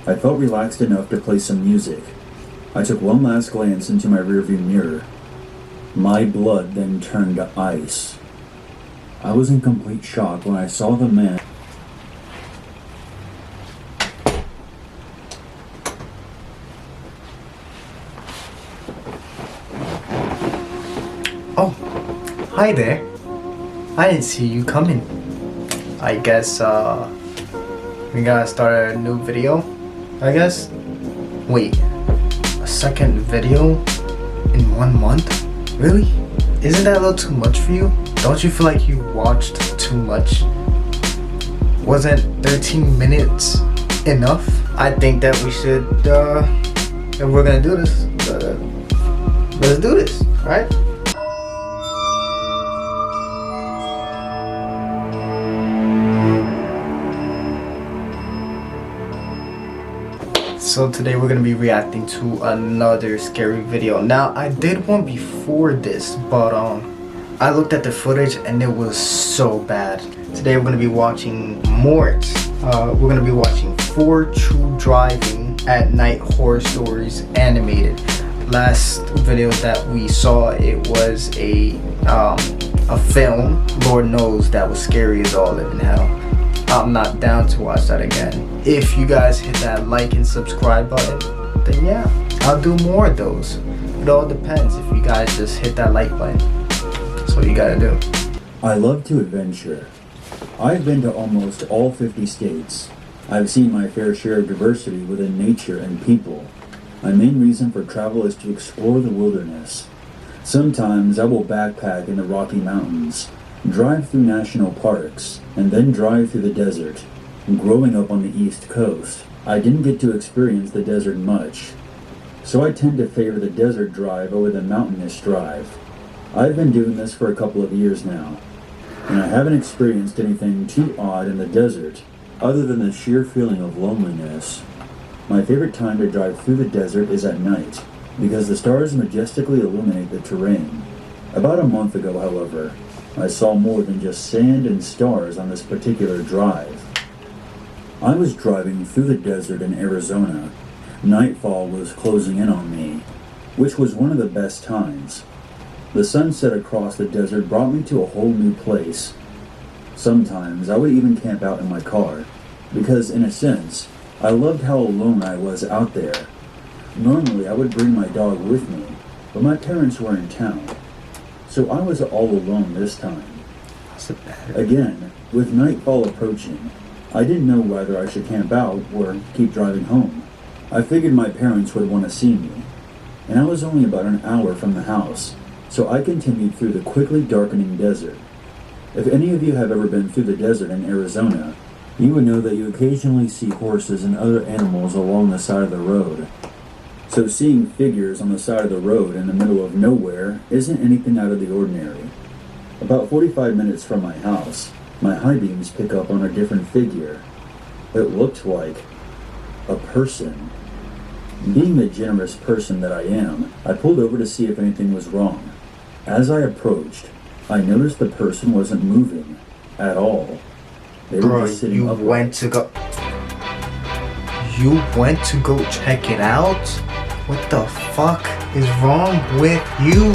I felt relaxed enough to play some music. I took one last glance into my rearview mirror. My blood then turned to ice. I was in complete shock when I saw the man. Oh, hi there. I didn't see you coming. I guess, we gotta start a new video, I guess? Wait, a second video in 1 month? Really? Isn't that a little too much for you? Don't you feel like you watched too much? Wasn't 13 minutes enough? I think that we should, if we're gonna do this, let's do this, right? So today we're gonna be reacting to another scary video. Now I did one before this, but I looked at the footage and it was so bad. Today we're gonna be watching Mort. We're gonna be watching 4 True Driving at Night Horror Stories animated. Last video that we saw, it was a film. Lord knows that was scary as all living hell. I'm not down to watch that again. If you guys hit that like and subscribe button, then yeah, I'll do more of those. It all depends if you guys just hit that like button. That's what you gotta do. I love to adventure. I've been to almost all 50 states. I've seen my fair share of diversity within nature and people. My main reason for travel is to explore the wilderness. Sometimes I will backpack in the Rocky Mountains, drive through national parks, and then drive through the desert. Growing up on the East Coast, I didn't get to experience the desert much, so I tend to favor the desert drive over the mountainous drive. I've been doing this for a couple of years now, and I haven't experienced anything too odd in the desert, other than the sheer feeling of loneliness. My favorite time to drive through the desert is at night, because the stars majestically illuminate the terrain. About a month ago, however, I saw more than just sand and stars on this particular drive. I was driving through the desert in Arizona. Nightfall was closing in on me, which was one of the best times. The sunset across the desert brought me to a whole new place. Sometimes I would even camp out in my car, because in a sense, I loved how alone I was out there. Normally I would bring my dog with me, but my parents were in town, so I was all alone this time. Again, with nightfall approaching, I didn't know whether I should camp out or keep driving home. I figured my parents would want to see me, and I was only about an hour from the house, so I continued through the quickly darkening desert. If any of you have ever been through the desert in Arizona, you would know that you occasionally see horses and other animals along the side of the road. So seeing figures on the side of the road in the middle of nowhere isn't anything out of the ordinary. About 45 minutes from my house, my high beams pick up on a different figure. It looked like a person. Being the generous person that I am, I pulled over to see if anything was wrong. As I approached, I noticed the person wasn't moving at all. They were just sitting upright. You went to go check it out? What the fuck is wrong with you?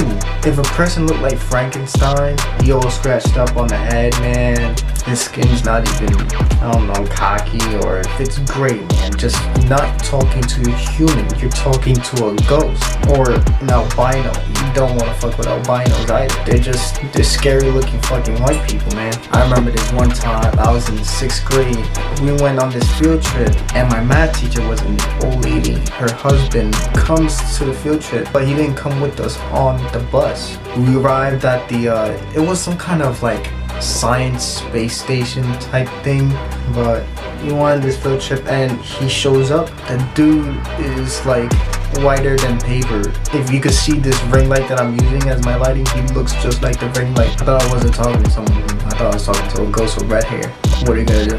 If a person looked like Frankenstein, he all scratched up on the head, man. His skin's not even, I don't know, cocky, or if it's gray, man. Just not talking to a human. You're talking to a ghost or an albino. You don't want to fuck with albinos either. They're scary looking fucking white people, man. I remember this one time, I was in 6th grade. We went on this field trip, and my math teacher was an old lady. Her husband comes to the field trip, but he didn't come with us on the bus. We arrived at the, it was some kind of like science space station type thing, but we wanted this field trip, and he shows up. The dude is like whiter than paper. If you could see this ring light that I'm using as my lighting, he looks just like the ring light. I thought I wasn't talking to someone. I thought I was talking to a ghost with red hair. What are you gonna do?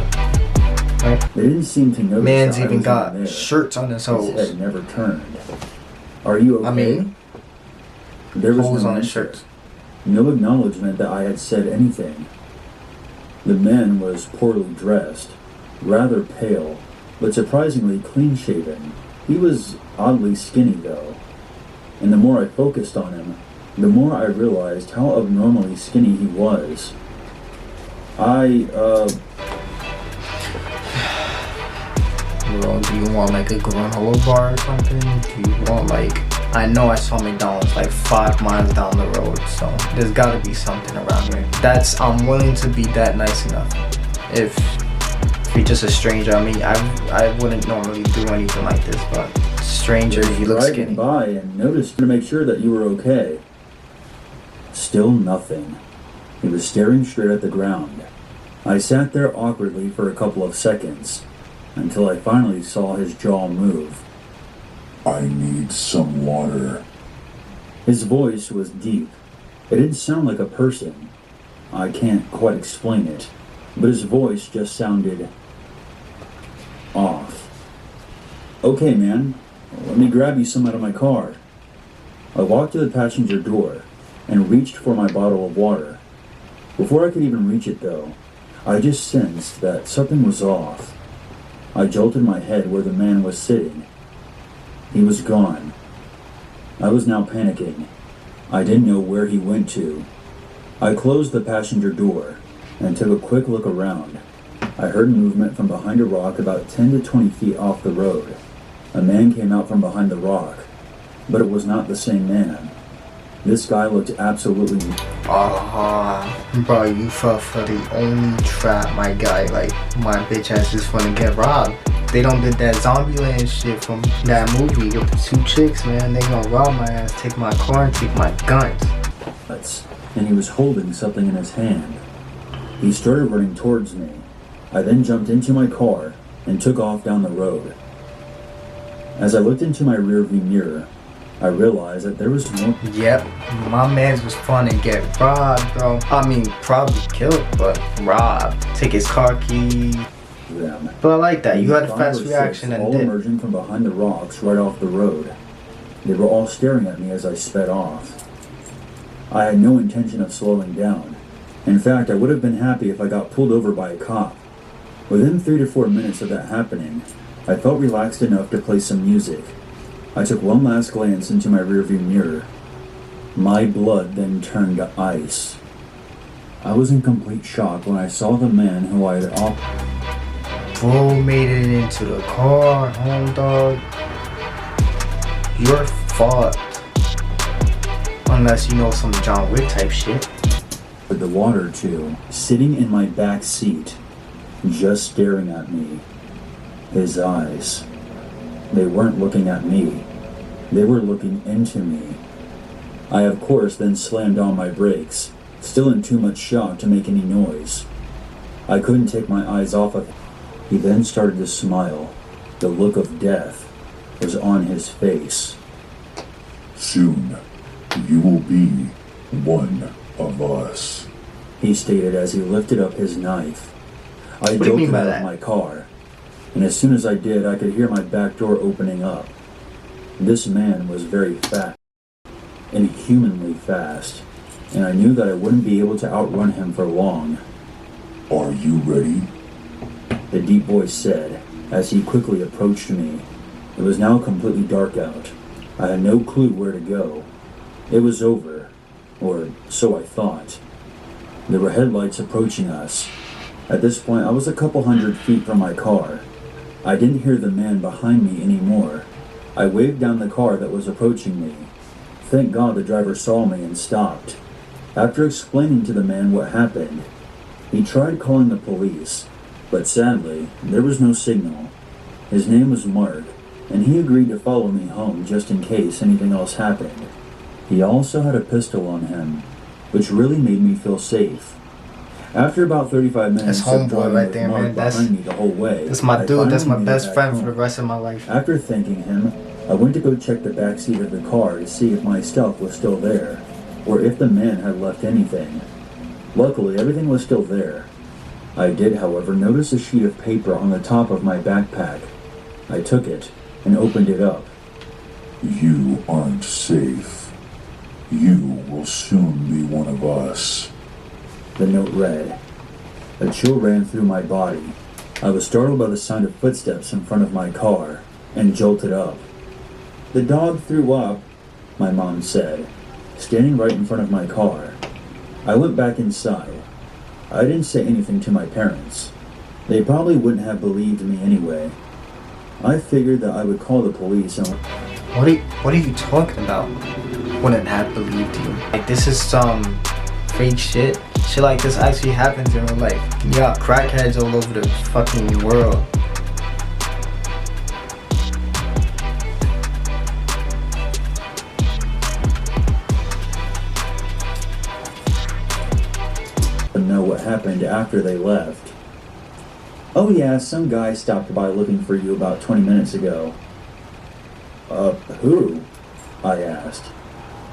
Right? They didn't seem to notice. Man's even got shirts on his hose. His head never turned. Are you okay? I mean, there was holes no on his answer. shirt. No acknowledgement that I had said anything. The man was poorly dressed, rather pale, but surprisingly clean-shaven. He was oddly skinny, though, and the more I focused on him, the more I realized how abnormally skinny he was. Bro, do you want like a granola bar or something? Do you want like... I know I saw McDonald's like 5 miles down the road, so there's gotta be something around here. I'm willing to be that nice enough. If you're just a stranger, I mean, I wouldn't normally do anything like this, but stranger, you look skinny. By and noticed to make sure that you were okay. Still nothing. He was staring straight at the ground. I sat there awkwardly for a couple of seconds, until I finally saw his jaw move. I need some water. His voice was deep. It didn't sound like a person. I can't quite explain it, but his voice just sounded off. Okay, man, let me grab you some out of my car. I walked to the passenger door and reached for my bottle of water. Before I could even reach it, though, I just sensed that something was off. I jolted my head where the man was sitting. He was gone. I was now panicking. I didn't know where he went to. I closed the passenger door and took a quick look around. I heard movement from behind a rock about 10 to 20 feet off the road. A man came out from behind the rock, but it was not the same man. This guy looked absolutely... Bro, you fell for the only trap, my guy. Like, my bitch ass just wanna get robbed. They don't did that Zombieland shit from that movie with the 2 chicks, man. They gonna rob my ass, take my car, and take my guns. And he was holding something in his hand. He started running towards me. I then jumped into my car and took off down the road. As I looked into my rearview mirror, I realized that there was more... Yep, my man's was fun to get robbed, bro. I mean, probably killed, but robbed. Take his car keys. Them. But I like that. You had a fast reaction and all did. Emerging from behind the rocks right off the road. They were all staring at me as I sped off. I had no intention of slowing down. In fact, I would have been happy if I got pulled over by a cop. Within 3 to 4 minutes of that happening, I felt relaxed enough to play some music. I took one last glance into my rearview mirror. My blood then turned to ice. I was in complete shock when I saw the man who I had Bro made it into the car, home dog. You're fucked. Unless you know some John Wick type shit. with the water to, sitting in my back seat, just staring at me. His eyes. They weren't looking at me. They were looking into me. I, of course, then slammed on my brakes, still in too much shock to make any noise. I couldn't take my eyes off of him. He then started to smile. The look of death was on his face. Soon, you will be one of us, he stated as he lifted up his knife. I jolted out of my car, and as soon as I did, I could hear my back door opening up. This man was very fast, inhumanly fast, and I knew that I wouldn't be able to outrun him for long. Are you ready? The deep voice said, as he quickly approached me. It was now completely dark out. I had no clue where to go. It was over, or so I thought. There were headlights approaching us. At this point, I was a couple hundred feet from my car. I didn't hear the man behind me anymore. I waved down the car that was approaching me. Thank God the driver saw me and stopped. After explaining to the man what happened, he tried calling the police, but sadly, there was no signal. His name was Mark, and he agreed to follow me home just in case anything else happened. He also had a pistol on him, which really made me feel safe. After about 35 minutes of driving right with there, Mark man. behind me the whole way, That's my dude. That's my best friend home. for the rest of my life. After thanking him, I went to go check the back seat of the car to see if my stuff was still there, or if the man had left anything. Luckily, everything was still there. I did, however, notice a sheet of paper on the top of my backpack. I took it and opened it up. You aren't safe. You will soon be one of us. The note read. A chill ran through my body. I was startled by the sound of footsteps in front of my car and jolted up. "The dog threw up," my mom said, standing right in front of my car. I went back inside. I didn't say anything to my parents. They probably wouldn't have believed me anyway. I figured that I would call the police and... What are you talking about? Wouldn't have believed you. Like, this is some fake shit. Shit like this actually happens in real life. You got crackheads all over the fucking world. know what happened after they left. "Oh yeah, some guy stopped by looking for you about 20 minutes ago." Who?" I asked.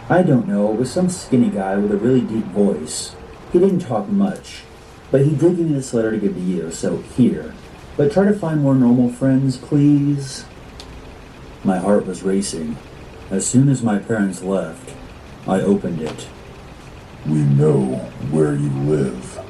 "I don't know. It was some skinny guy with a really deep voice. He didn't talk much, but he did give me this letter to give to you, so here. But try to find more normal friends, please." My heart was racing. As soon as my parents left, I opened it. "We know where you live."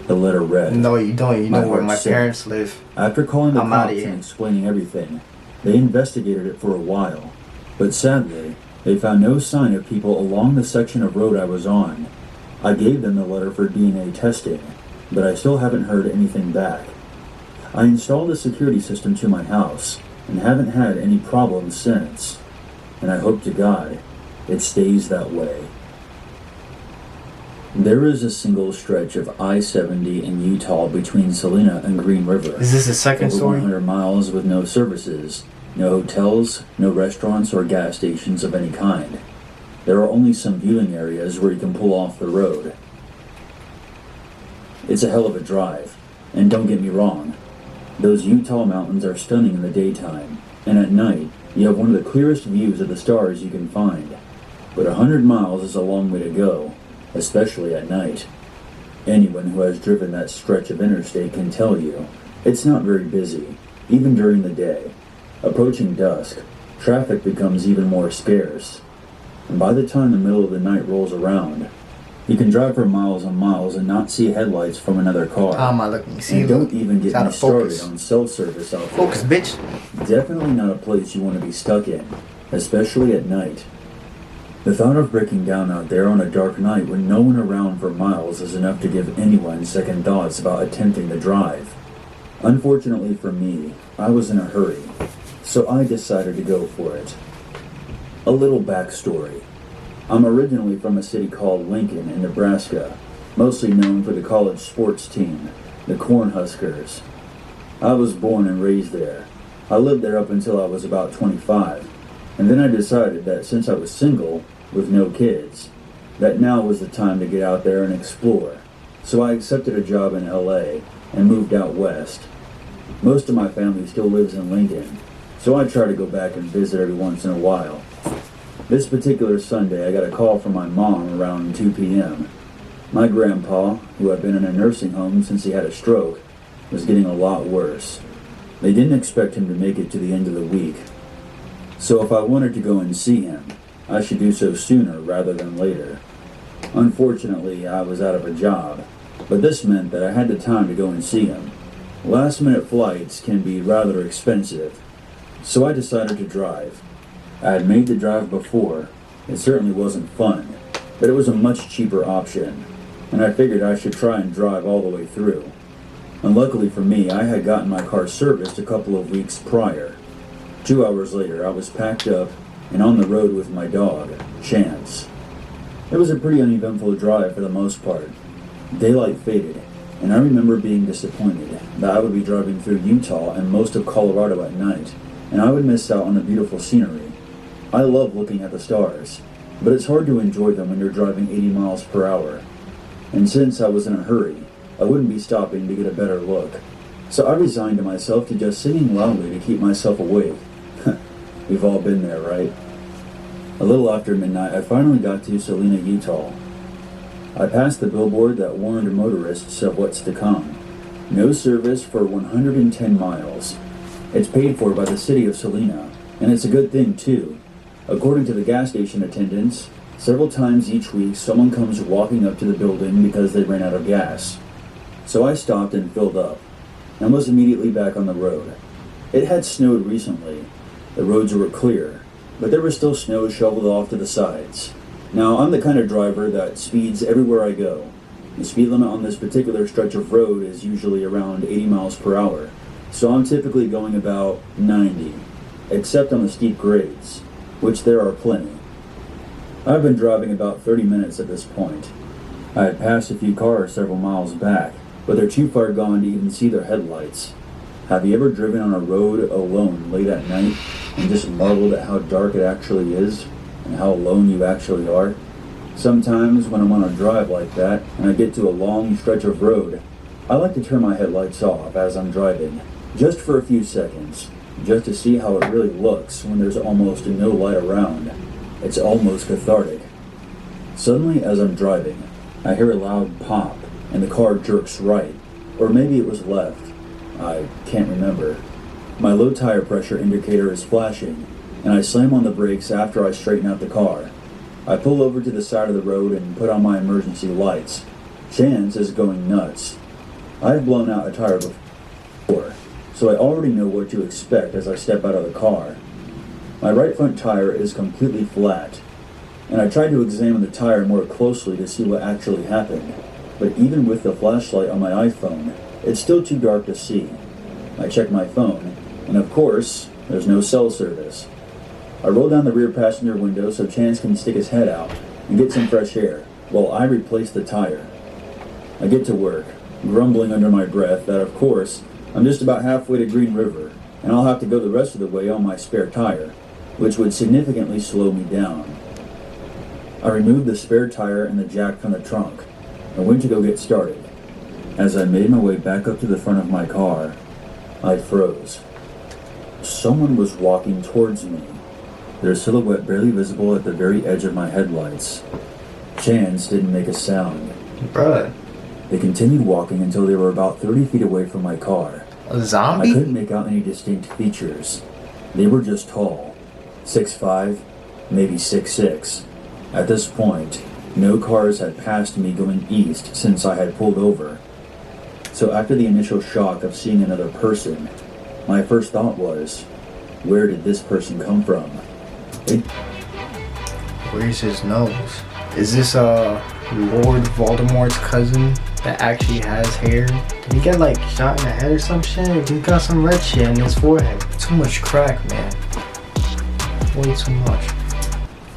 The letter read. No, you don't. You know where heart my sank. parents live. After calling the I'm outta cops here. and explaining everything, they investigated it for a while. But sadly, they found no sign of people along the section of road I was on. I gave them the letter for DNA testing, but I still haven't heard anything back. I installed a security system to my house and haven't had any problems since. And I hope to God it stays that way. There is a single stretch of I-70 in Utah between Salina and Green River. Is this the second Over story? 100 miles with no services, no hotels, no restaurants or gas stations of any kind. There are only some viewing areas where you can pull off the road. It's a hell of a drive, and don't get me wrong, those Utah mountains are stunning in the daytime, and at night you have one of the clearest views of the stars you can find. But 100 miles is a long way to go, especially at night. Anyone who has driven that stretch of interstate can tell you, it's not very busy, even during the day. Approaching dusk, traffic becomes even more scarce. And by the time the middle of the night rolls around, you can drive for miles and miles and not see headlights from another car. How am I looking? See, And don't even it's get out me of focus. started on cell service out there. Focus, bitch. Definitely not a place you want to be stuck in, especially at night. The thought of breaking down out there on a dark night with no one around for miles is enough to give anyone second thoughts about attempting the drive. Unfortunately for me, I was in a hurry, so I decided to go for it. A little backstory. I'm originally from a city called Lincoln in Nebraska, mostly known for the college sports team, the Cornhuskers. I was born and raised there. I lived there up until I was about 25, and then I decided that since I was single, with no kids, that now was the time to get out there and explore. So I accepted a job in LA and moved out west. Most of my family still lives in Lincoln, so I try to go back and visit every once in a while. This particular Sunday, I got a call from my mom around 2 p.m. My grandpa, who had been in a nursing home since he had a stroke, was getting a lot worse. They didn't expect him to make it to the end of the week. So if I wanted to go and see him, I should do so sooner rather than later. Unfortunately, I was out of a job, but this meant that I had the time to go and see him. Last-minute flights can be rather expensive, so I decided to drive. I had made the drive before. It certainly wasn't fun, but it was a much cheaper option, and I figured I should try and drive all the way through. And luckily for me, I had gotten my car serviced a couple of weeks prior. 2 hours later, I was packed up and on the road with my dog, Chance. It was a pretty uneventful drive for the most part. Daylight faded, and I remember being disappointed that I would be driving through Utah and most of Colorado at night, and I would miss out on the beautiful scenery. I love looking at the stars, but it's hard to enjoy them when you're driving 80 miles per hour. And since I was in a hurry, I wouldn't be stopping to get a better look. So I resigned myself to just singing loudly to keep myself awake. We've all been there, right? A little after midnight, I finally got to Salina, Utah. I passed the billboard that warned motorists of what's to come. No service for 110 miles. It's paid for by the city of Salina, and it's a good thing, too. According to the gas station attendants, several times each week someone comes walking up to the building because they ran out of gas. So I stopped and filled up. and was immediately back on the road. It had snowed recently. The roads were clear, but there was still snow shoveled off to the sides. Now, I'm the kind of driver that speeds everywhere I go. The speed limit on this particular stretch of road is usually around 80 miles per hour, so I'm typically going about 90, except on the steep grades, which there are plenty. I've been driving about 30 minutes at this point. I had passed a few cars several miles back, but they're too far gone to even see their headlights. Have you ever driven on a road alone late at night and just marveled at how dark it actually is and how alone you actually are? Sometimes when I'm on a drive like that and I get to a long stretch of road, I like to turn my headlights off as I'm driving, just for a few seconds, just to see how it really looks when there's almost no light around. It's almost cathartic. Suddenly, as I'm driving, I hear a loud pop and the car jerks right, or maybe it was left. I can't remember. My low tire pressure indicator is flashing, and I slam on the brakes after I straighten out the car. I pull over to the side of the road and put on my emergency lights. Chance is going nuts. I've blown out a tire before, so I already know what to expect as I step out of the car. My right front tire is completely flat, and I tried to examine the tire more closely to see what actually happened, but even with the flashlight on my iPhone, it's still too dark to see. I check my phone, and of course, there's no cell service. I roll down the rear passenger window so Chance can stick his head out and get some fresh air while I replace the tire. I get to work, grumbling under my breath that, of course, I'm just about halfway to Green River, and I'll have to go the rest of the way on my spare tire, which would significantly slow me down. I removed the spare tire and the jack from the trunk and went to go get started. As I made my way back up to the front of my car, I froze. Someone was walking towards me, their silhouette barely visible at the very edge of my headlights. Chance didn't make a sound. Bruh. They continued walking until they were about 30 feet away from my car. A zombie? I couldn't make out any distinct features. They were just tall, 6'5", maybe 6'6". At this point, no cars had passed me going east since I had pulled over. So after the initial shock of seeing another person, my first thought was, where did this person come from? Where's his nose? Is this Lord Voldemort's cousin that actually has hair? Did he get like shot in the head or some shit? He got some red shit in his forehead. Too much crack, man. Way too much.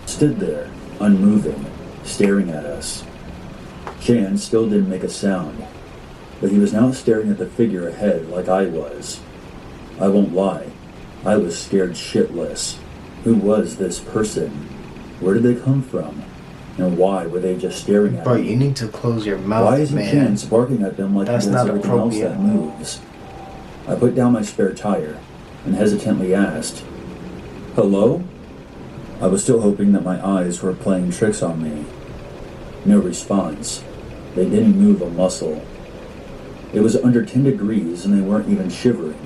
Stood there, unmoving, staring at us. Chance still didn't make a sound, but he was now staring at the figure ahead like I was. I won't lie, I was scared shitless. Who was this person? Where did they come from? And why were they just staring at Bro, me? you need to close your mouth, Why isn't man. Chance barking at them like That's he does not everything else appropriate. that moves? I put down my spare tire and hesitantly asked, "Hello?" I was still hoping that my eyes were playing tricks on me. No response. They didn't move a muscle. It was under 10 degrees and they weren't even shivering.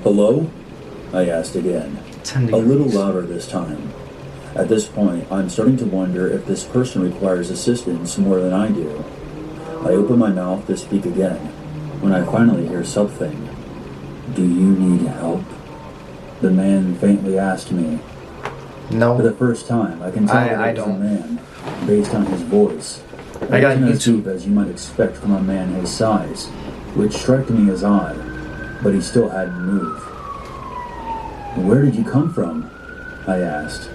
"Hello?" I asked again, 10 a little degrees. louder this time. At this point, I'm starting to wonder if this person requires assistance more than I do. I open my mouth to speak again, when I finally hear something. "Do you need help?" The man faintly asked me. For No. the first time, I can tell that I it was a don't. man, based on his voice. I got It wasn't as YouTube. deep as you might expect from a man his size, which struck me as odd, but he still hadn't moved. "Where did you come from?" I asked.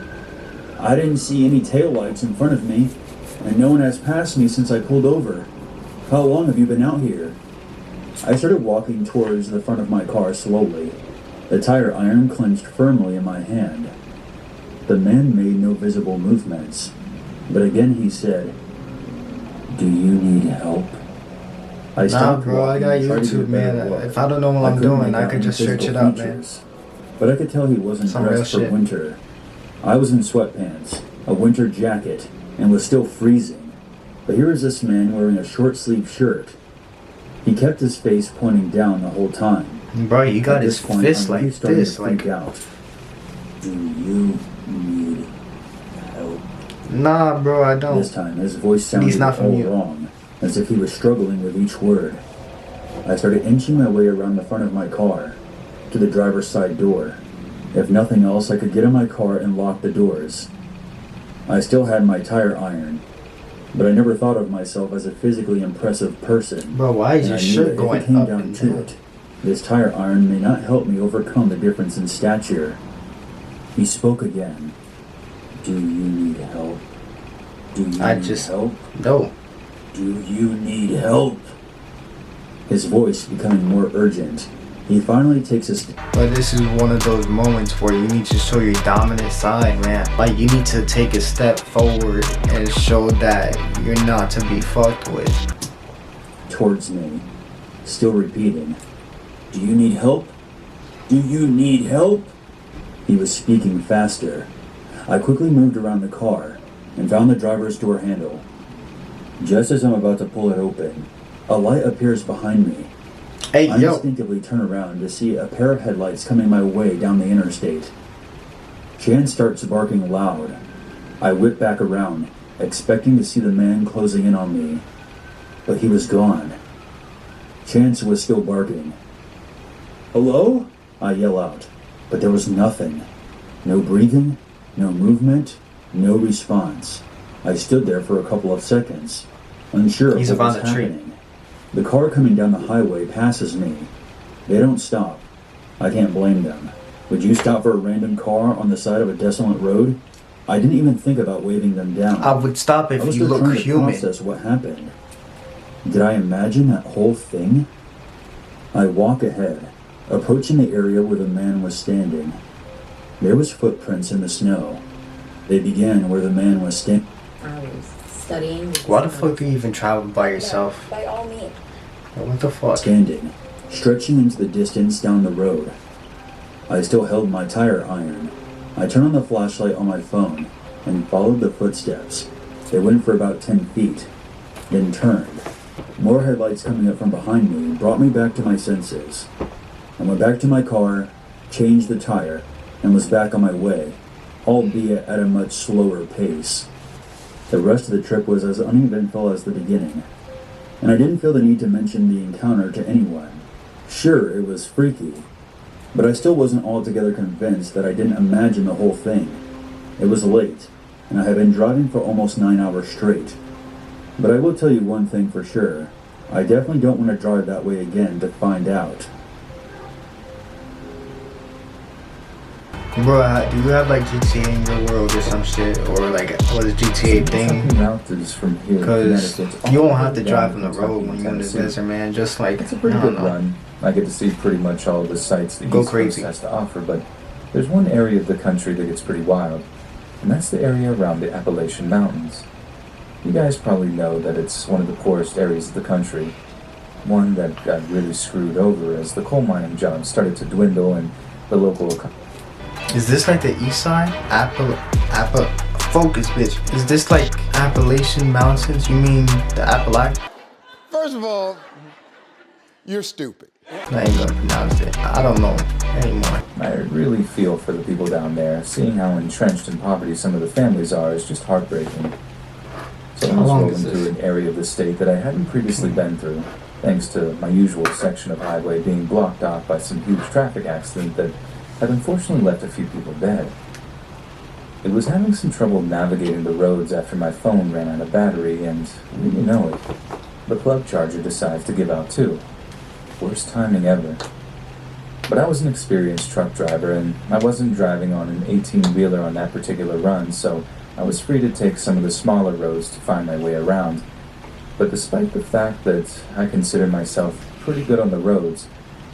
"I didn't see any taillights in front of me, and no one has passed me since I pulled over. How long have you been out here?" I started walking towards the front of my car slowly, the tire iron clenched firmly in my hand. The man made no visible movements, but again he said, "Do you need help?" I Nah, stopped bro, I walking got and tried to get a YouTube, better man. look. If I don't know what I'm couldn't doing, make I out could any just search physical it up, man. features, but I could tell he wasn't Some real dressed for shit. winter. I was in sweatpants, a winter jacket, and was still freezing. But here was this man wearing a short-sleeved shirt. He kept his face pointing down the whole time. Bro, he got At his this point, fist I'm really like starting this. to freak Like, out. "Do you need help?" nah, bro, I don't. This time, his voice sounded He's not from all you. wrong, as if he was struggling with each word. I started inching my way around the front of my car to the driver's side door. If nothing else, I could get in my car and lock the doors. I still had my tire iron, but I never thought of myself as a physically impressive person. Bro, why is And your I knew shirt that if going it came up down and to down? it, this tire iron may not help me overcome the difference in stature. He spoke again. Do you need help? Do you need help? No. Do you need help? His voice becoming more urgent. He finally takes a step. But this is one of those moments where you need to show your dominant side, man. Like, you need to take a step forward and show that you're not to be fucked with. Towards me, still repeating, do you need help? Do you need help? He was speaking faster. I quickly moved around the car and found the driver's door handle. Just as I'm about to pull it open, a light appears behind me. Hey, I yo. instinctively turn around to see a pair of headlights coming my way down the interstate. Chan starts barking loud. I whip back around, expecting to see the man closing in on me. But he was gone. Chance was still barking. Hello? I yell out, but there was nothing. No breathing, no movement, no response. I stood there for a couple of seconds, unsure of He's what up on was the tree. happening. The car coming down the highway passes me. They don't stop. I can't blame them. Would you stop for a random car on the side of a desolate road? I didn't even think about waving them down. I would stop I if was you still look trying to human. process what happened. Did I imagine that whole thing? I walk ahead, approaching the area where the man was standing. There was footprints in the snow. They began where the man was standing. I was studying. Why the fuck do you even travel by yourself? By all means. What the fuck? Stretching into the distance down the road. I still held my tire iron. I turned on the flashlight on my phone and followed the footsteps. They went for about 10 feet, then turned. More headlights coming up from behind me brought me back to my senses. I went back to my car, changed the tire, and was back on my way, albeit at a much slower pace. The rest of the trip was as uneventful as the beginning, and I didn't feel the need to mention the encounter to anyone. Sure, it was freaky, but I still wasn't altogether convinced that I didn't imagine the whole thing. It was late, and I had been driving for almost 9 hours straight. But I will tell you one thing for sure. I definitely don't want to drive that way again to find out. Bro, do you have like GTA in your world or some shit? Or like, what is GTA thing? Route is from here to Because Connecticut, you all won't the have to way drive down from the Kentucky road and when you're in the Tennessee. desert, man. Just like, It's a pretty I don't good know. run. I get to see pretty much all the sights the Go East Coast crazy. has to offer, but there's one area of the country that gets pretty wild, and that's the area around the Appalachian Mountains. You guys probably know that it's one of the poorest areas of the country, one that got really screwed over as the coal mining jobs started to dwindle and the local Is this like the east side? Focus, bitch. Is this like Appalachian Mountains? You mean the Appalachian? First of all, you're stupid. I ain't gonna pronounce it. I don't know anymore. I really feel for the people down there. Seeing how entrenched in poverty some of the families are is just heartbreaking. So I How was long rolling is this? through an area of the state that I hadn't previously been through, thanks to my usual section of highway being blocked off by some huge traffic accident that had unfortunately left a few people dead. It was having some trouble navigating the roads after my phone ran out of battery, and wouldn't you know it, the plug charger decides to give out too. Worst timing ever. But I was an experienced truck driver, and I wasn't driving on an 18-wheeler on that particular run, so I was free to take some of the smaller roads to find my way around. But despite the fact that I consider myself pretty good on the roads,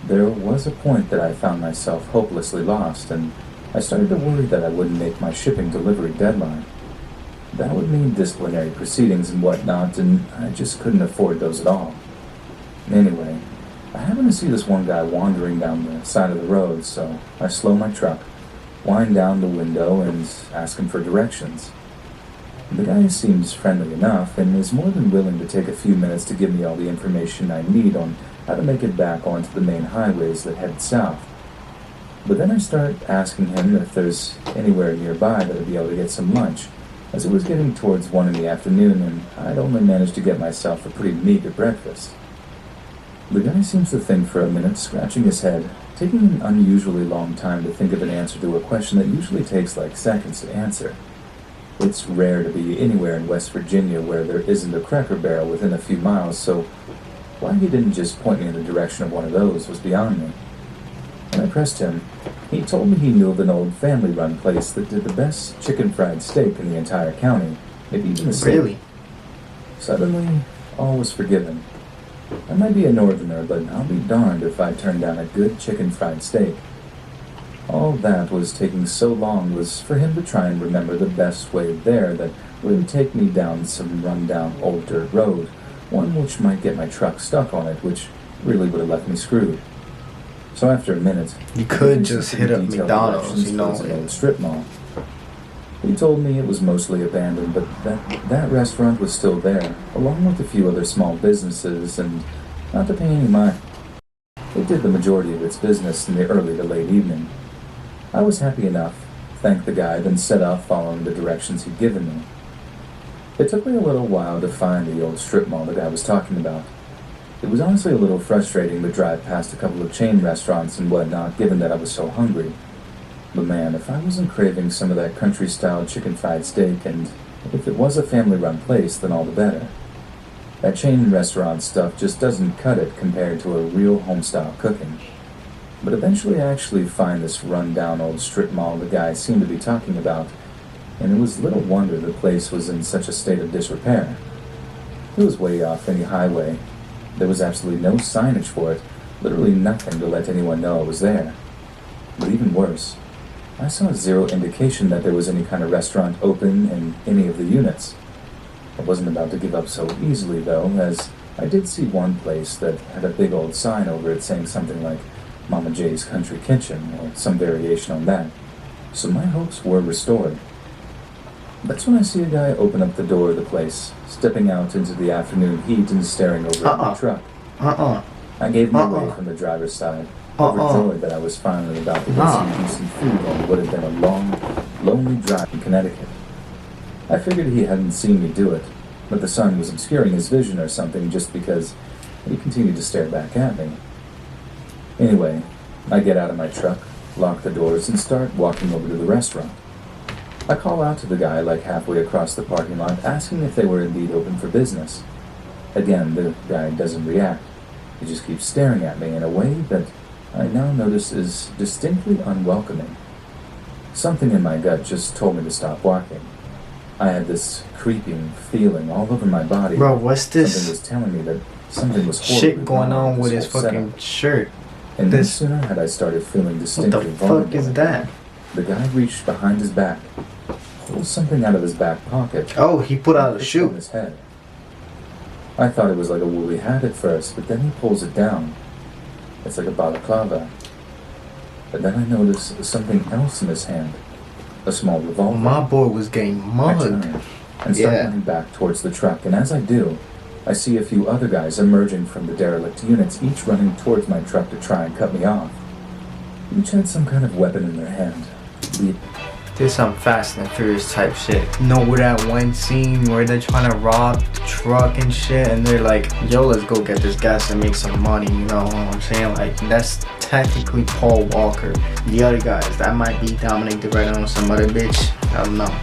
there was a point that I found myself hopelessly lost, and I started to worry that I wouldn't make my shipping delivery deadline. That would mean disciplinary proceedings and whatnot, and I just couldn't afford those at all. Anyway, I happened to see this one guy wandering down the side of the road, so I slow my truck, wind down the window, and ask him for directions. The guy seems friendly enough and is more than willing to take a few minutes to give me all the information I need on how to make it back onto the main highways that head south. But then I start asking him if there's anywhere nearby that I'd be able to get some lunch, as it was getting towards 1 in the afternoon and I'd only managed to get myself a pretty meager breakfast. The guy seems to think for a minute, scratching his head, taking an unusually long time to think of an answer to a question that usually takes like seconds to answer. It's rare to be anywhere in West Virginia where there isn't a Cracker Barrel within a few miles, so why he didn't just point me in the direction of one of those was beyond me. When I pressed him, he told me he knew of an old family-run place that did the best chicken fried steak in the entire county, maybe even the state. Really? Suddenly, all was forgiven. I might be a northerner, but I'll be darned if I turn down a good chicken fried steak. All that was taking so long was for him to try and remember the best way there that would take me down some run-down old dirt road, one which might get my truck stuck on it, which really would have left me screwed. So after a minute, You could just hit up McDonald's, you know. an old strip mall. He told me it was mostly abandoned, but that restaurant was still there, along with a few other small businesses, and not to pay any mind. It did the majority of its business in the early to late evening. I was happy enough, thanked the guy, then set off following the directions he'd given me. It took me a little while to find the old strip mall the guy was talking about. It was honestly a little frustrating to drive past a couple of chain restaurants and whatnot, given that I was so hungry. But man, if I wasn't craving some of that country-style chicken fried steak, and if it was a family-run place, then all the better. That chain restaurant stuff just doesn't cut it compared to a real home-style cooking. But eventually I actually find this run-down old strip mall the guy seemed to be talking about, and it was little wonder the place was in such a state of disrepair. It was way off any highway. There was absolutely no signage for it, literally nothing to let anyone know it was there. But even worse, I saw zero indication that there was any kind of restaurant open in any of the units. I wasn't about to give up so easily, though, as I did see one place that had a big old sign over it saying something like Mama J's Country Kitchen, or some variation on that. So my hopes were restored. That's when I see a guy open up the door of the place, stepping out into the afternoon heat and staring over at my truck. I gave my way from the driver's side, overjoyed that I was finally about to get some decent food on what had been a long, lonely drive in Connecticut. I figured he hadn't seen me do it, but the sun was obscuring his vision or something just because he continued to stare back at me. Anyway, I get out of my truck, lock the doors, and start walking over to the restaurant. I call out to the guy like halfway across the parking lot, asking if they were indeed open for business. Again, the guy doesn't react. He just keeps staring at me in a way that I now notice is distinctly unwelcoming. Something in my gut just told me to stop walking. I had this creeping feeling all over my body. Bro, what's this Something was telling me that something was shit going wrong on with his this whole fucking setup. shirt? And no This- sooner had I started feeling What distinctly the vulnerable, fuck is that? the guy reached behind his back, pulled something out of his back pocket, Oh, he put out a and shoe. on his head. I thought it was like a woolly hat at first, but then he pulls it down. It's like a balaclava. But then I notice something else in his hand, a small Oh, revolver. my boy was getting I turn mugged. and start Yeah. running back towards the truck, and as I do, I see a few other guys emerging from the derelict units, each running towards my truck to try and cut me off. Each had some kind of weapon in their hand. This some Fast and Furious type shit. You know, where that one scene where they're trying to rob the truck and shit, and they're like, yo, let's go get this gas and make some money, you know what I'm saying? Like, that's technically Paul Walker. The other guys, that might be Dominic Toretto or some other bitch. I don't know.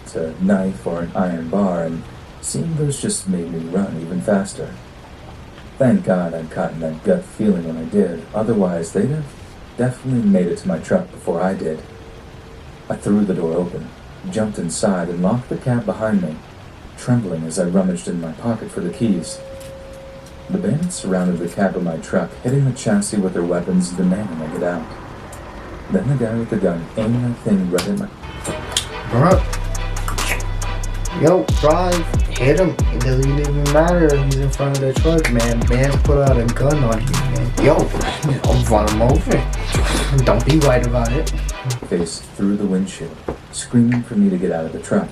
It's a knife or an iron bar, and seeing those just made me run even faster. Thank God I'd gotten that gut feeling when I did, otherwise they'd have definitely made it to my truck before I did. I threw the door open, jumped inside, and locked the cab behind me, trembling as I rummaged in my pocket for the keys. The bandits surrounded the cab of my truck, hitting the chassis with their weapons and demanding I get out. Then the guy with the gun aimed that thing right at my... Bruh. Yo, drive, hit him. It doesn't even matter if he's in front of the truck, man. Man's put out a gun on you, man. Yo, I'll run him over. Don't be right about it. face through the windshield, screaming for me to get out of the truck.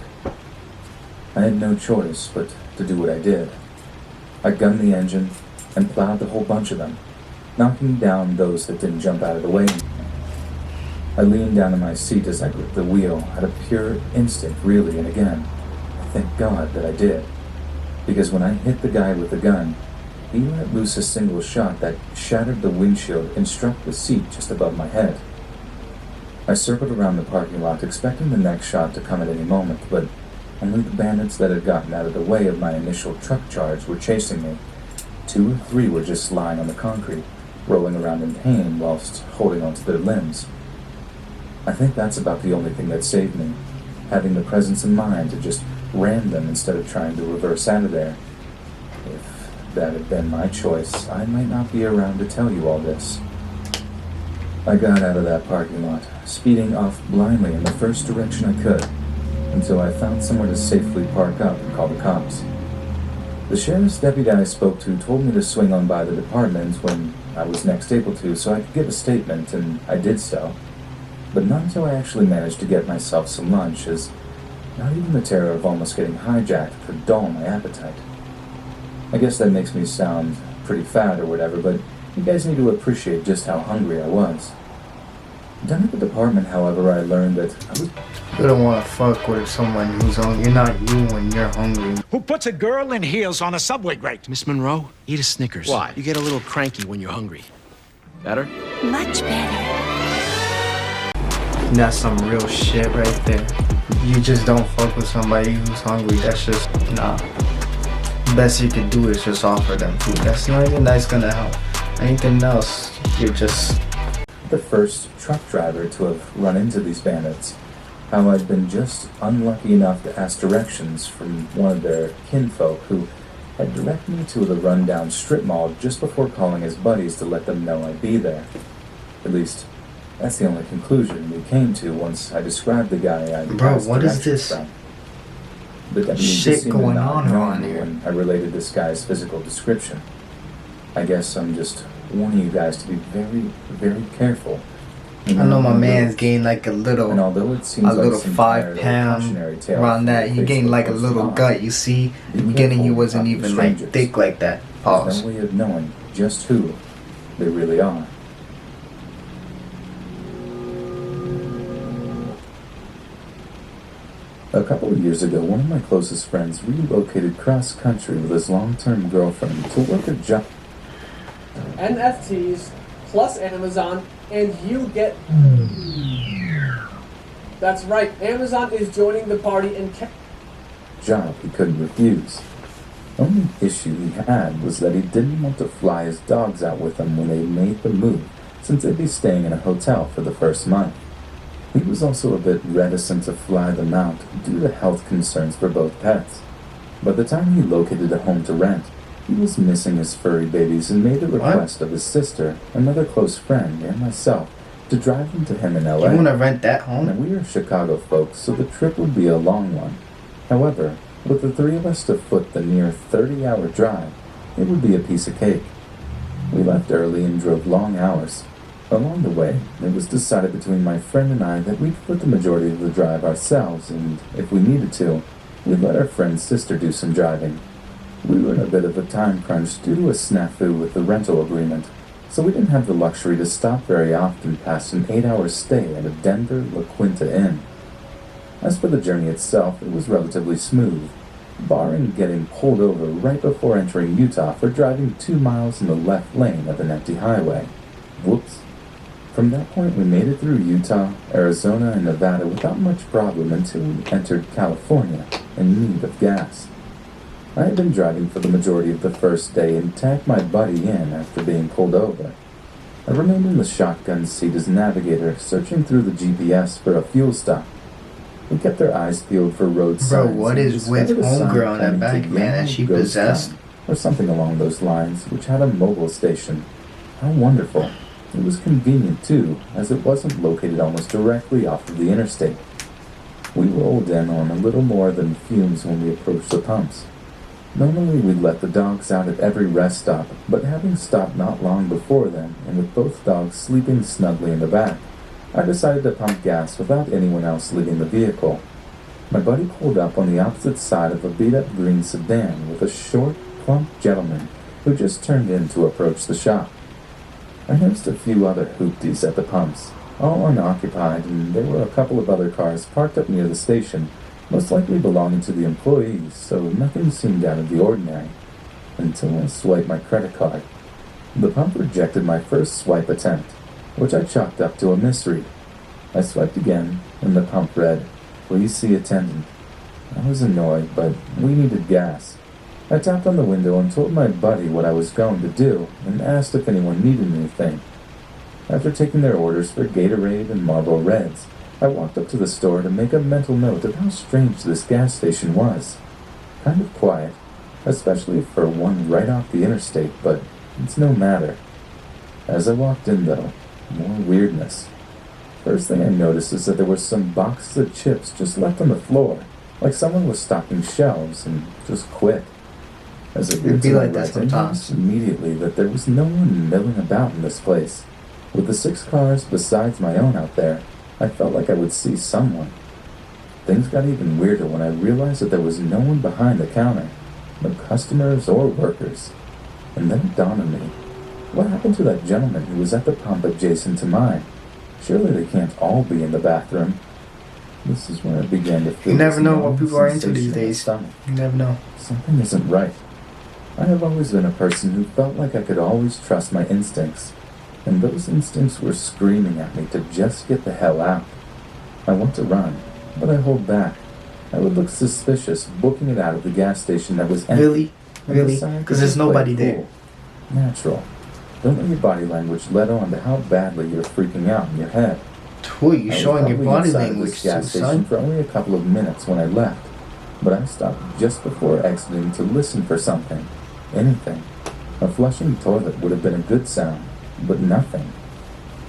I had no choice but to do what I did. I gunned the engine and plowed the whole bunch of them, knocking down those that didn't jump out of the way. I leaned down in my seat as I gripped the wheel, at a pure instinct, really, and again, thank God that I did. Because when I hit the guy with the gun, he let loose a single shot that shattered the windshield and struck the seat just above my head. I circled around the parking lot expecting the next shot to come at any moment, but only the bandits that had gotten out of the way of my initial truck charge were chasing me. 2 or 3 were just lying on the concrete, rolling around in pain whilst holding onto their limbs. I think that's about the only thing that saved me, having the presence of mind to just ram them instead of trying to reverse out of there. If that had been my choice, I might not be around to tell you all this. I got out of that parking lot, speeding off blindly in the first direction I could, until I found somewhere to safely park up and call the cops. The sheriff's deputy I spoke to told me to swing on by the department when I was next able to so I could give a statement, and I did so. But not until I actually managed to get myself some lunch, as not even the terror of almost getting hijacked could dull my appetite. I guess that makes me sound pretty fat or whatever, but you guys need to appreciate just how hungry I was. Down at the department, however, I learned that I was... You don't want to fuck with someone who's hungry. You're not you when you're hungry. Who puts a girl in heels on a subway grate? Miss Monroe, eat a Snickers. Why? You get a little cranky when you're hungry. Better? Much better. That's some real shit right there. You just don't fuck with somebody who's hungry. That's just, nah. Best you can do is just offer them food. That's not even that's gonna help. Anything else, you're just... the first truck driver to have run into these bandits. How I'd been just unlucky enough to ask directions from one of their kinfolk who had directed me to the rundown strip mall just before calling his buddies to let them know I'd be there. At least, that's the only conclusion we came to once I described the guy I'd Bro, asked what is directions this from. The deputy shit just seemed to going not on know around me here? when I related this guy's physical description. I guess I'm just warning you guys to be very, very careful. I know my man's gained like a little, And although it seems a little like some 5 tired pound cautionary tale around that. from He gained Facebook like a posts little on, gut. You see, be the beginning he careful wasn't talking to even like strangers. thick like that. There's Pause. no way of knowing just who they really are. A couple of years ago, one of my closest friends relocated cross-country with his long-term girlfriend to work a job. NFTs plus Amazon, and you get... That's right, Amazon is joining the party and... Job he couldn't refuse. Only issue he had was that he didn't want to fly his dogs out with him when they made the move, since they'd be staying in a hotel for the first month. He was also a bit reticent to fly them out due to health concerns for both pets. By the time he located a home to rent, he was missing his furry babies and made a request of his sister, another close friend, and myself to drive them to him in LA. You wanna rent that Now, home? we are Chicago folks, so the trip would be a long one. However, with the 3 of us to foot the near 30-hour drive, it would be a piece of cake. We left early and drove long hours. Along the way, it was decided between my friend and I that we'd foot the majority of the drive ourselves, and if we needed to, we'd let our friend's sister do some driving. We were in a bit of a time crunch due to a snafu with the rental agreement, so we didn't have the luxury to stop very often past an 8-hour stay at a Denver La Quinta Inn. As for the journey itself, it was relatively smooth, barring getting pulled over right before entering Utah for driving 2 miles in the left lane of an empty highway. Whoops. From that point, we made it through Utah, Arizona, and Nevada without much problem until we entered California in need of gas. I had been driving for the majority of the first day and tagged my buddy in after being pulled over. I remained in the shotgun seat as navigator, searching through the GPS for a fuel stop. We kept our eyes peeled for road Bro, signs. what and is with discovered a sign homegirl on that pointing back, to man? Yellow Is she Ghost possessed? Town, or something along those lines, which had a mobile station. How wonderful. It was convenient, too, as it wasn't located almost directly off of the interstate. We rolled in on a little more than fumes when we approached the pumps. Normally we'd let the dogs out at every rest stop, but having stopped not long before then, and with both dogs sleeping snugly in the back, I decided to pump gas without anyone else leaving the vehicle. My buddy pulled up on the opposite side of a beat-up green sedan with a short, plump gentleman who just turned in to approach the shop. I noticed a few other hoopties at the pumps, all unoccupied, and there were a couple of other cars parked up near the station, most likely belonging to the employees, so nothing seemed out of the ordinary. until I swiped my credit card. The pump rejected my first swipe attempt, which I chalked up to a misread. I swiped again, and the pump read, "Please see attendant." I was annoyed, but we needed gas. I tapped on the window and told my buddy what I was going to do, and asked if anyone needed anything. After taking their orders for Gatorade and Marlboro Reds, I walked up to the store to make a mental note of how strange this gas station was. Kind of quiet, especially for one right off the interstate, but it's no matter. As I walked in, though, more weirdness. First thing I noticed is that there were some boxes of chips just left on the floor, like someone was stocking shelves and just quit. As I It'd be to my like that right, I sometimes. noticed immediately that there was no one milling about in this place. With the 6 cars besides my own out there, I felt like I would see someone. Things got even weirder when I realized that there was no one behind the counter, no customers or workers. And then it dawned on me, what happened to that gentleman who was at the pump adjacent to mine? Surely they can't all be in the bathroom. This is when I began to feel You never this know what gnawing people are into sensation these in my days. stomach. You never know. Something isn't right. I have always been a person who felt like I could always trust my instincts, and those instincts were screaming at me to just get the hell out. I want to run, but I hold back. I would look suspicious booking it out of the gas station that was empty. Really? and Really? decide to Because there's just play nobody it there. cool. Natural. Don't let your body language let on to how badly you're freaking out in your head. Who, you I was showing your probably body inside of language this too, gas station son? for only a couple of minutes when I left, but I stopped just before exiting to listen for something. Anything. A flushing toilet would have been a good sound, but nothing.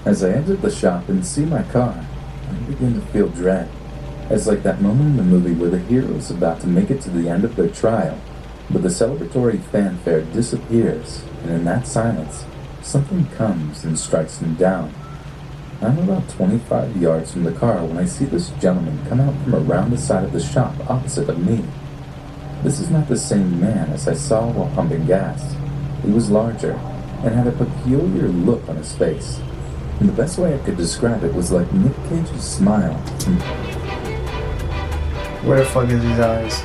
As I exit the shop and see my car, I begin to feel dread. It's like that moment in the movie where the hero is about to make it to the end of their trial, but the celebratory fanfare disappears, and in that silence, something comes and strikes me down. I'm about 25 yards from the car when I see this gentleman come out from around the side of the shop opposite of me. This is not the same man as I saw while pumping gas. He was larger and had a peculiar look on his face. And the best way I could describe it was like Nick Cage's smile. Where the fuck is his eyes?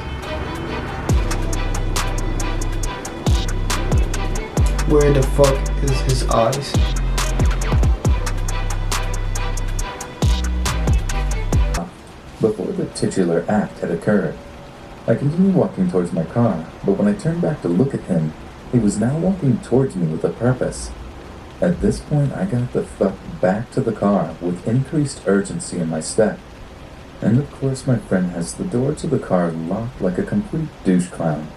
Where the fuck is his eyes? Before the titular act had occurred. I continued walking towards my car, but when I turned back to look at him, he was now walking towards me with a purpose. At this point, I got the fuck back to the car with increased urgency in my step. And of course, my friend has the door to the car locked like a complete douche clown.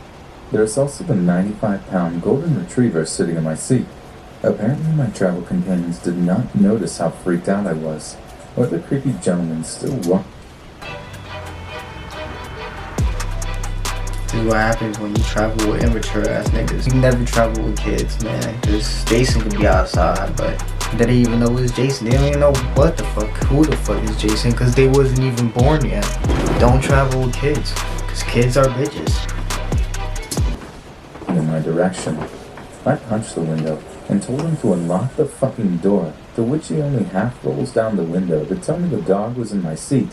There is also the 95-pound golden retriever sitting in my seat. Apparently, my travel companions did not notice how freaked out I was, or the creepy gentleman still walked. This is what happens when you travel with immature ass niggas. You never travel with kids, man. Because Jason could be outside, but they didn't even know it was Jason. They don't even know what the fuck, who the fuck is Jason, because they wasn't even born yet. Don't travel with kids, because kids are bitches. In my direction. I punched the window and told him to unlock the fucking door, to which he only half rolls down the window to tell me the dog was in my seat,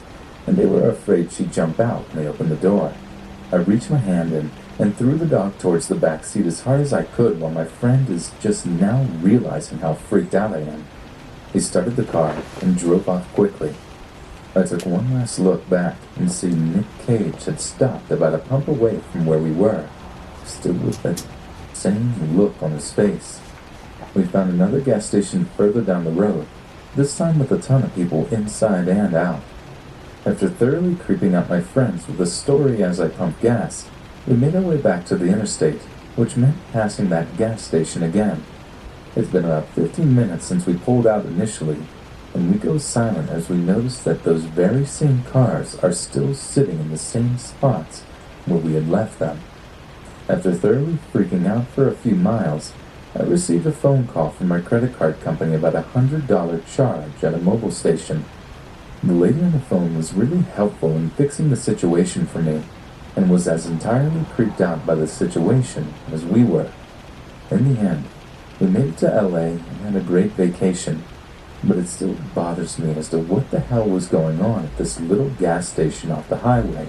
and they were afraid she'd jump out when they opened the door. I reached my hand in and threw the dog towards the back seat as hard as I could while my friend is just now realizing how freaked out I am. He started the car and drove off quickly. I took one last look back and see Nick Cage had stopped about a pump away from where we were, still with that same look on his face. We found another gas station further down the road, this time with a ton of people inside and out. After thoroughly creeping out my friends with a story as I pumped gas, we made our way back to the interstate, which meant passing that gas station again. It's been about 15 minutes since we pulled out initially, and we go silent as we notice that those very same cars are still sitting in the same spots where we had left them. After thoroughly freaking out for a few miles, I received a phone call from my credit card company about a $100 charge at a mobile station. The lady on the phone was really helpful in fixing the situation for me, and was as entirely creeped out by the situation as we were. In the end, we made it to LA and had a great vacation, but it still bothers me as to what the hell was going on at this little gas station off the highway.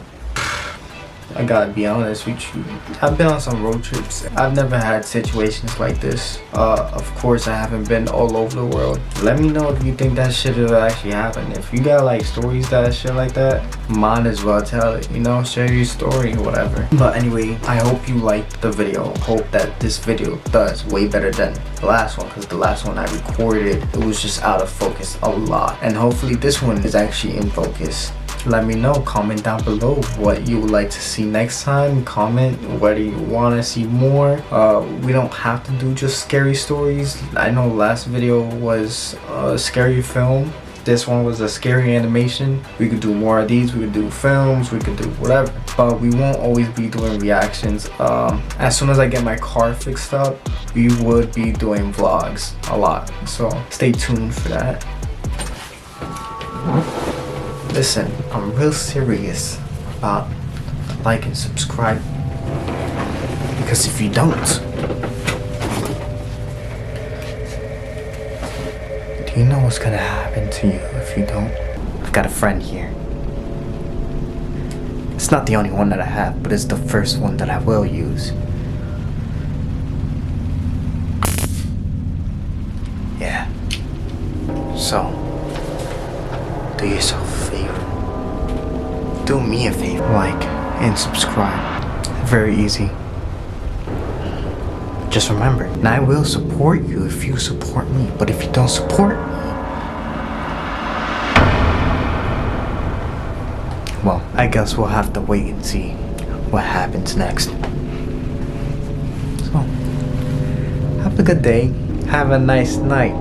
I gotta be honest with you. I've been on some road trips. I've never had situations like this. Of course, I haven't been all over the world. Let me know if you think that shit will actually happen. If you got like stories that shit like that, might as well tell it. You know, share your story or whatever. But anyway, I hope you liked the video. Hope that this video does way better than the last one, because the last one I recorded, it was just out of focus a lot. And hopefully this one is actually in focus. Let me know, comment down below what you would like to see next time. Comment whether you want to see more. We don't have to do just scary stories. I know the last video was a scary film. This one was a scary animation. We could do more of these. We could do films. We could do whatever. But we won't always be doing reactions. As soon as I get my car fixed up, we would be doing vlogs a lot. So stay tuned for that. Listen, I'm real serious about like and subscribe, because if you don't, do you know what's gonna happen to you if you don't? I've got a friend here. It's not the only one that I have, but it's the first one that I will use. Yeah. So, do yourself a favor. Do me a favor. Like and subscribe. Very easy. Just remember, and I will support you if you support me. But if you don't support me, well, I guess we'll have to wait and see what happens next. So, have a good day. Have a nice night.